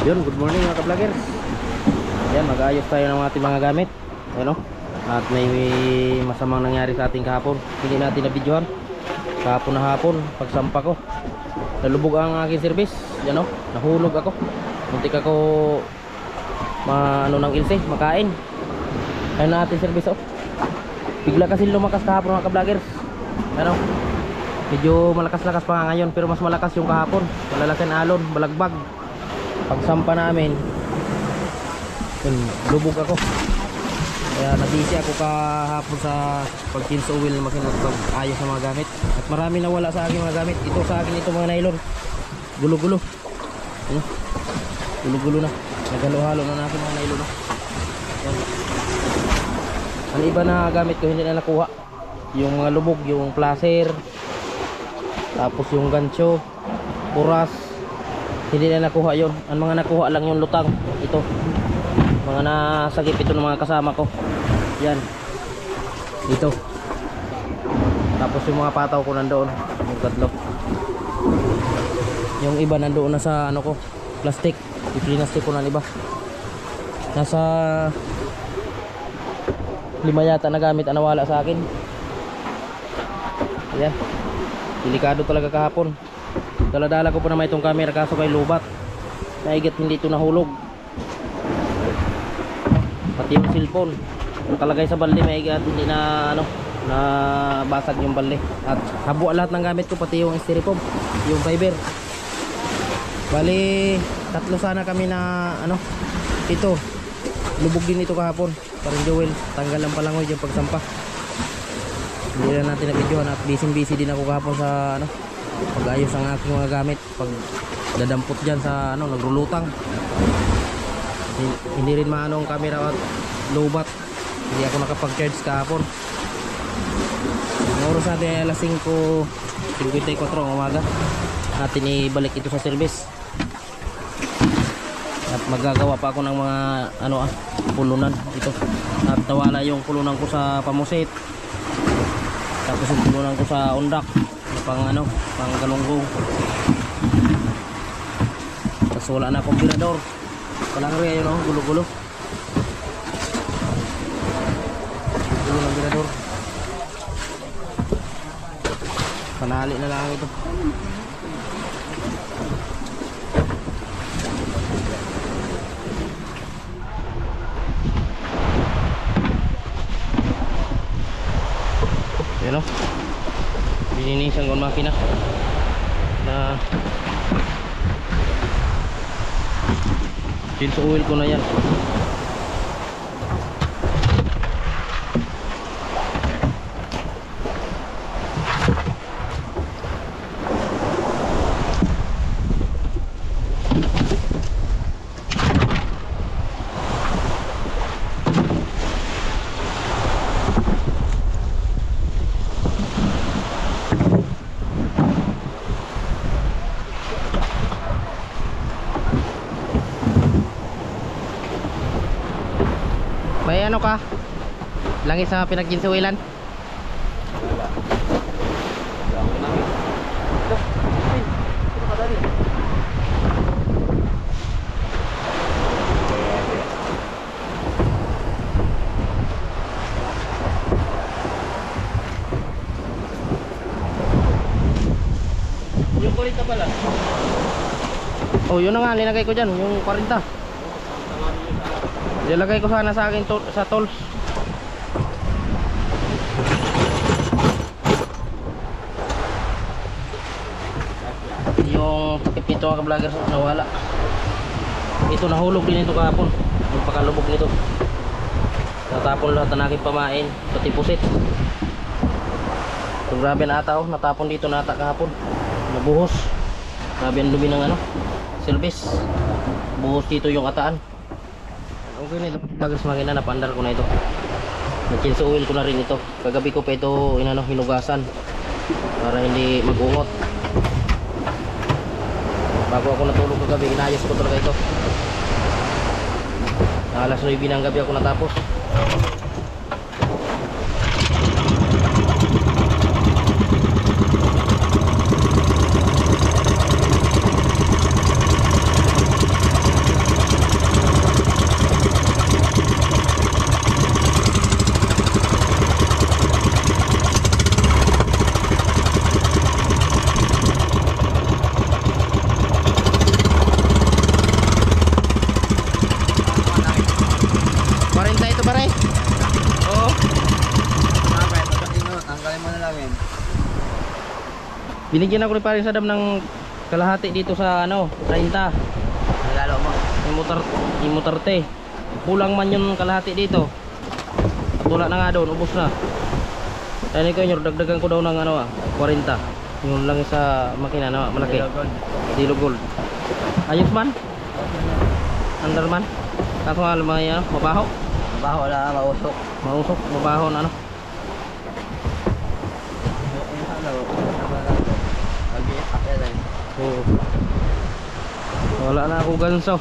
Yun, good morning mga ka-vloggers. Yan, mag-aayos tayo ng ating mga gamit. Ano? At may masamang nangyari sa ating kahapon. Hindi natin na-videohan. Kahapon na hapon, pagsampa ko, nalubog ang aking service. Yan o, nahulog ako. Muntik ako ng ilse, makain. Ayun na ating service o. Bigla kasi lumakas kahapon mga ka-vloggers. Ano? Medyo malakas-lakas pa nga ngayon, pero mas malakas yung kahapon. Malalaking alon, balagbag. Pagsampa namin, yun, lubog ako. Kaya nabisi ako kahapon sa pag-kills oil machine at pag-ayos ng mga gamit. At marami nawala sa aking mga gamit. Ito sa akin, ito mga nylon. Gulo-gulo. Ano? Gulo-gulo na. Naghalo-halo na natin mga nylon. Yan. Ang iba na gamit ko hindi na nakuha. Yung mga lubog, yung placer, tapos yung gancho, puras, hindi na nakuha yon. Ang mga nakuha lang yung lutang. Ito, mga nasagip ito ng mga kasama ko. Yan, ito. Tapos yung mga pataw ko nandoon, yung tatlo. Yung iba nandoon na sa ano ko, plastic. Ipinastik ko na iba. Nasa 5 yata na gamit ang nawala sa akin. Ayan, delikado talaga kahapon. Dala-dala ko pa naman itong camera kaso kay lubat. Naigit hindi ito nahulog. Pati yung cellphone nakalagay sa balde, maigat hindi na na basag yung balde. At habwa lahat ng gamit ko, pati yung styrofoam, yung fiber. Bali tatlo sana kami na ito. Lubog din ito kahapon. Parang Joel, tanggal lang palangoy yung pagsampa. Hindi na natin na-videohan at busy din ako kahapon sa pag-ayos ang aking mga gamit. Pag dadampot dyan sa nagrulutang. Hindi rin maano ang camera at lowbat. Hindi ako nakapag-charge kahapon. Ang oras natin ay alas 5:54 ng umaga. Natin ibalik ito sa service. At magagawa pa ako ng mga pulunan ito. At nawala yung pulunan ko sa pamusit. Tapos yung pulunan ko sa undak pang galunggong. Tapos wala na akong birador. Walang rin yun, gulo-gulo. Gulo ng birador. Panali na lang ito. Yan o, bininisan ko ang makina na kills oil ko na yan. May ano ka? Langis sa pinagkinsuwilan? Wala. Yung 40 pala. Oh, yun na nga, linagay ko dyan, yung 40. Ilagay ko sana sa akin sa tools. Yung takip nito mga ka-vloggers nawala. Ito nahulog din ito kahapon. Yung pakalubog nito. Natapon lahat na aking pamain, pati pusit. So, grabe na ata natapon dito na ata kahapon. Nabuhos. Grabe ang dumi ng service. Buhos dito yung ataan. Okay na ito, bagas makina, napandar ko na ito. Nag-kills oil ko na rin ito. Kagabi ko pa ito hinugasan para hindi mag-ungot. Bago ako natulog kagabi, inayos ko talaga ito. Alas 9 ng gabi ako natapos. dito pare. Oo. Bakit? Tanggalin mo na lang yun. Binigyan ako ni pare Saddam ng kalahati dito sa ano, 30. Nalalo mo. Yung motarte. Kulang man yung kalahati dito. At wala na nga doon, ubos na. Ayun ko yun, dagdagan ko daw ng ano 40. Yung lang sa makina na malaki. Dilo gold. Ayos man? Under man? Kaso nga lumay mabaho. Mabaho na, mausok. Mausok, mabaho na ano. Oo. Wala na ako ganso.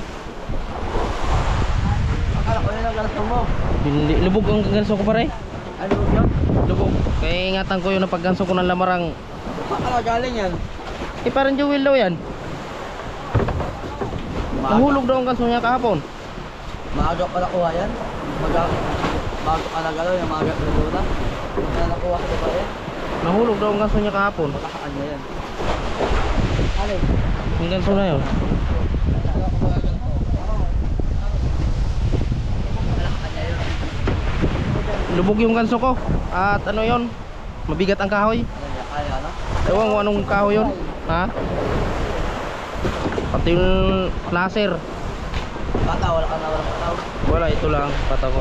Akala ko yun ang ganso mo. Hindi, lubog ang ganso ko pare. Ano yun? Lubog. Kaya ingatan ko yun na pagganso ko ng lamarang. Akala galing yan. Eh parang jewel daw yan. Nahulog daw ang ganso niya kahapon. Maaga pa nakuha yan. Bago ka na gano'n, yung maaga pa na na nakuha ko pa yan. Nahulog daw ang ganso niya kahapon. Bakakaan niya yan. Alay. Ang ganso na yun. Lubog yung ganso ko. At ano yun? Mabigat ang kahoy. Ano? Ewan ko anong kahoy yun. Ha? Pati yung laser. Bata, wala ka na, wala pataw. Wala, ito lang pataw ko.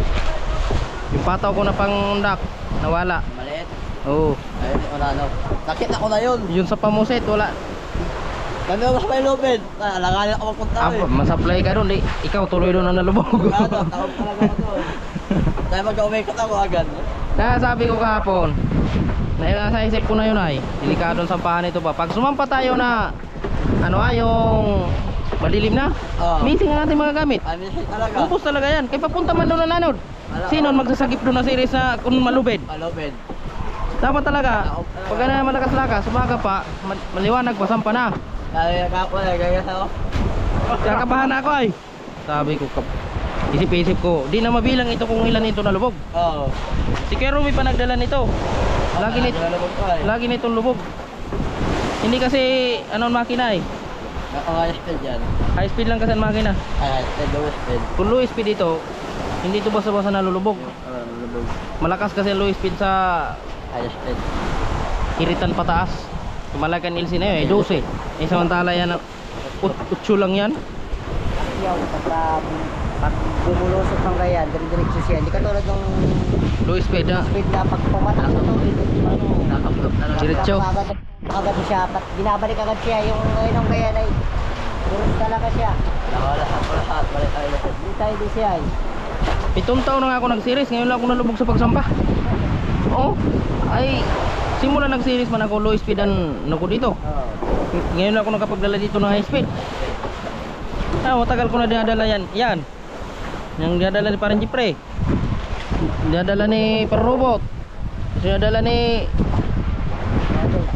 Yung pataw ko na pangundak nawala. Maliit. Oo. Ayun, wala no. Nakita ko na yun. Yun sa pamuset wala. Kami ako sa may lupin. Alanganin ako magpunta eh. Masapply ka doon. Ikaw tuloy doon na nalubog. Ano, tawag talaga ako doon. Dahil mag-umikot ako agad. Kaya sabi ko kahapon, nasa isip ko na yun ay, delikado ang sampahan ito pa. Pag sumampa tayo na, yung madilim na, missing na natin mga gamit. Amisin talaga. Upos talaga yan. Kaya papunta man doon na nanod. Sino magsasagip doon na series na kung malubid? Malupin. Dapat talaga, pag na malakas-lakas, sumaga pa, maliwanag pa, sampa na. Kaya ako na, gaya sa ako. Kakabahan ako ay. Sabi ko, isip-isip ko, di na mabilang ito kung ilan ito na lubog. Oo. Si Kero may panagdala nito. Lagi nitong lubog. Hindi kasi anong makina eh. Naka-high speed yan. High speed lang kasi ang makina. High speed, low speed. Kung low speed ito, hindi ito basta-basta nalulubog. Lubog. Malakas kasi low speed sa High speed. iritan pataas. Malaki ang LC na yun, 12. Eh samantala yan, 8 lang yan. Yaw, pag bumulusok ng ganyan, dire-diretso siya. Hindi katulad ng Low speed na. speed na pag pumatak ito, nakapulot na lang. Diretso. Agad siya, binabalik agad siya yung ngayon ganyan ay durus talaga siya. Lahat, balik tayo. Hindi tayo di siya ay. 7 taon na nga ako nag-series, ngayon lang ako nalubog sa pagsampa. Oo, ay simula nag-series man ako low speed ang ko dito. Ngayon lang ako nakapagdala dito ng high speed. Matagal ko na dinadala yan. Yan. Yung dinadala ni parang Jipre. Dinadala ni Parrobot. Dinadala ni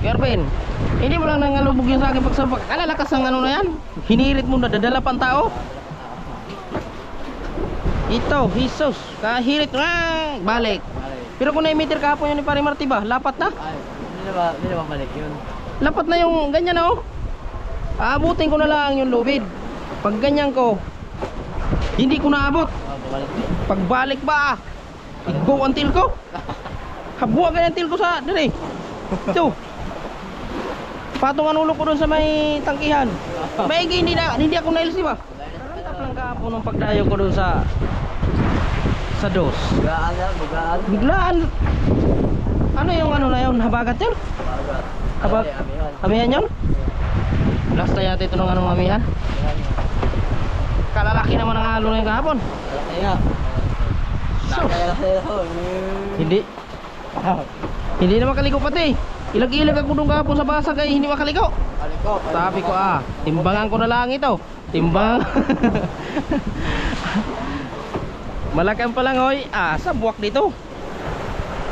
Kervin. Hindi mo lang nangalubog yun sa akin pagsampa. Kalalakas ang ano na yan. Hinirit mo na, dadala pang tao. Ito, Jesus. Kahirit na, balik. Pero kung na-emitter kahapon yun ni Pare Marty ba, lapat na? Ay, hindi na balik yun. Lapat na yung ganyan na oh. Aabutin ko na lang yung lubid. Pag ganyan ko, hindi ko naabot. Bumalik. Pagbalik ba, igbo ang til ko. Habuha ganyan til ko sa dali. Ito. Patong ang ulo ko dun sa may tangkihan. Maigi, hindi ako na-LC ba? Tap lang kahapon ng pagdayo ko dun sa dos. Bugaan na, bugaan. Biglaan. Ano yung ano na yun? Habagat yun? Habag? Amihan yun? Last na yata ito ng anong amihan? Kalalaki naman ang halo na yung kahapon. Malaki nga. So, Hindi. hindi na makaliko pati. Ilag-ilag ako nung kahapon sa basag ay hindi makaliko. Sabi ko timbangan ko na lang ito. Timbang. Malakang pa lang hoy. Sa buwak dito.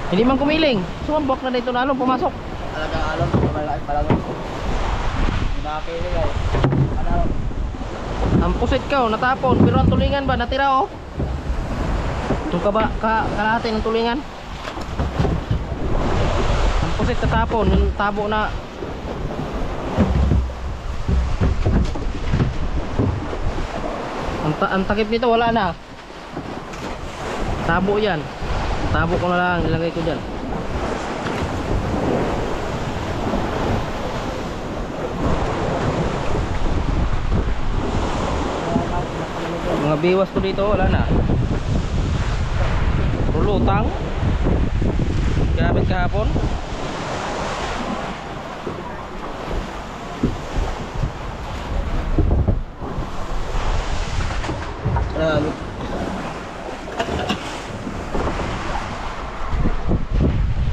Hindi man kumiling. Sumabok na dito na alon pumasok. Talagang alon, malaki pa lang. Nakakilig ay. Ano? Ang pusit ka natapon pero ang tulingan ba natira oh. Ito ka ba kalahati ng tulingan? Ang pusit tatapon, yung tabo na. Ang takip nito wala na. Tabo yan. Tabo ko na lang, ilagay ko dyan. Mga biwas ko dito, wala na. Rulutang. Gamit kahapon.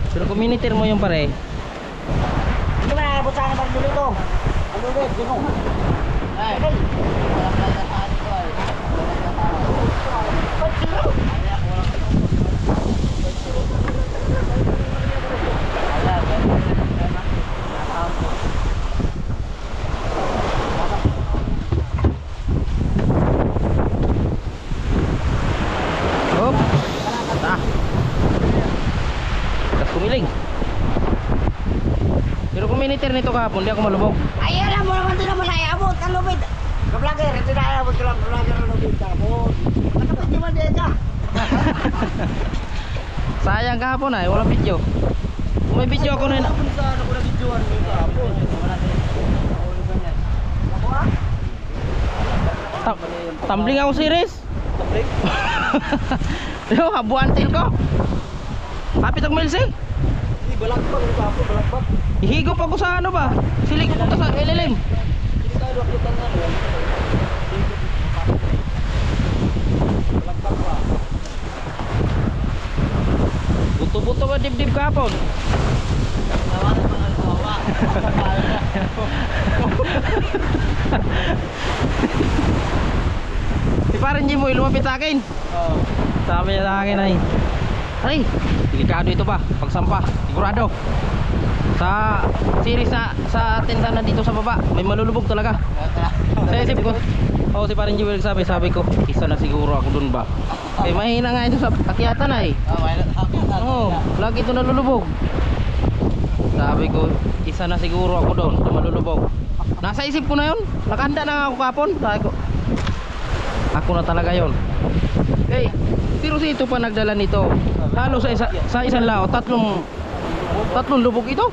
Pero community mo yung pare. Hindi ba nakabot sa akin pag dito? Ano ba? Dino. Ay, wala pala sa akin ko ay. Hop. Tas kumiling. Pero community nito kahapon, di ako malubog. Ay, alam mo naman din naman ay abot. Ang lubid. Ka-vlogger, hindi na abot ko lang. Vlogger ang lubid ka. Abot. Ano ba di ba di ka? Sayang kahapon ay, walang video. Kung may video ako na Sa ano ko na videoan mo ka abot. Wala din. Ako ah? tumbling ako series. Tumbling? Yo, habuan tail ko. Hapit ang milsi. Hindi, balakbak. Ano ba ako? Balakbak. Ihigop ako sa ano ba? Silig ko sa LLM. Hindi tayo akitan na. Balakbak ba? Buto-buto ka dibdib kahapon. Nawanan pa ng kawa. Si parang Jimoy lumapit sa akin. Oo. Sabi niya sa akin ay, ay, delikado ito ba? Pagsampa, sigurado. Sa series sa tindahan na dito sa baba, may malulubog talaga. Sa isip ko, oh, si parang Jimoy sabi ko, isa na siguro ako dun ba? Eh mahina nga ito sa akyatan ay. Oo, lagi ito nalulubog. Sabi ko, isa na siguro ako doon sa malulubog. Nasa isip ko na yun, nakahanda na ako kapon. Sabi ko, ako na talaga yon. Eh, pero si ito pa nagdala nito. Halo sa isang lao, tatlong lubog ito.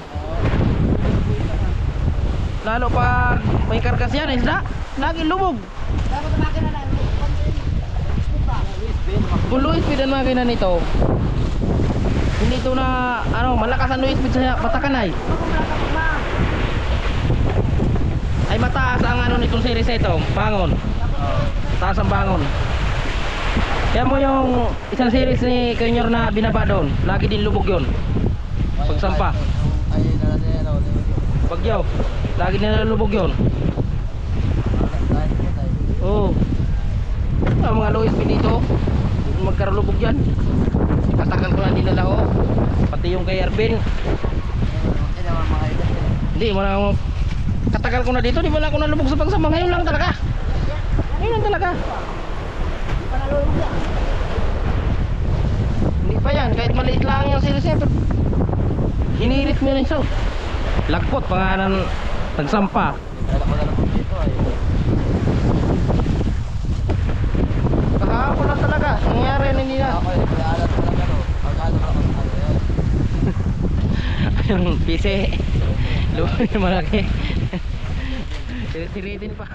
Lalo pa may kargas yan, isda. Laging lubog. Dapat na makina na. Kung low speed ang makina nito, hindi ito na, ano, malakas ang low speed sa Patakanay. Ay mataas ang ano nitong series ito, bangon. Taas ang bangon. Kaya mo yung isang series ni Kenyor na binaba doon, lagi din lubog yun. Pagsampa. Bagyaw, lagi din nalulubog yun. Oo. Ang mga low speed dito, magkarulubog yan. Katagal ko na dinala ko. Pati yung kay Ervin. Hindi, wala. Katagal ko na dito, di wala ako nalubog sa pagsama. Ngayon lang talaga. Ngayon lang talaga. Hindi pa yan, kahit maliit lang yung series niya. Hinirit mo yun isa. Lagpot, pangalan nagsampa. Kahapon lang talaga, nangyari na nila. Yung PC, lumayan malaki. Siritin pa.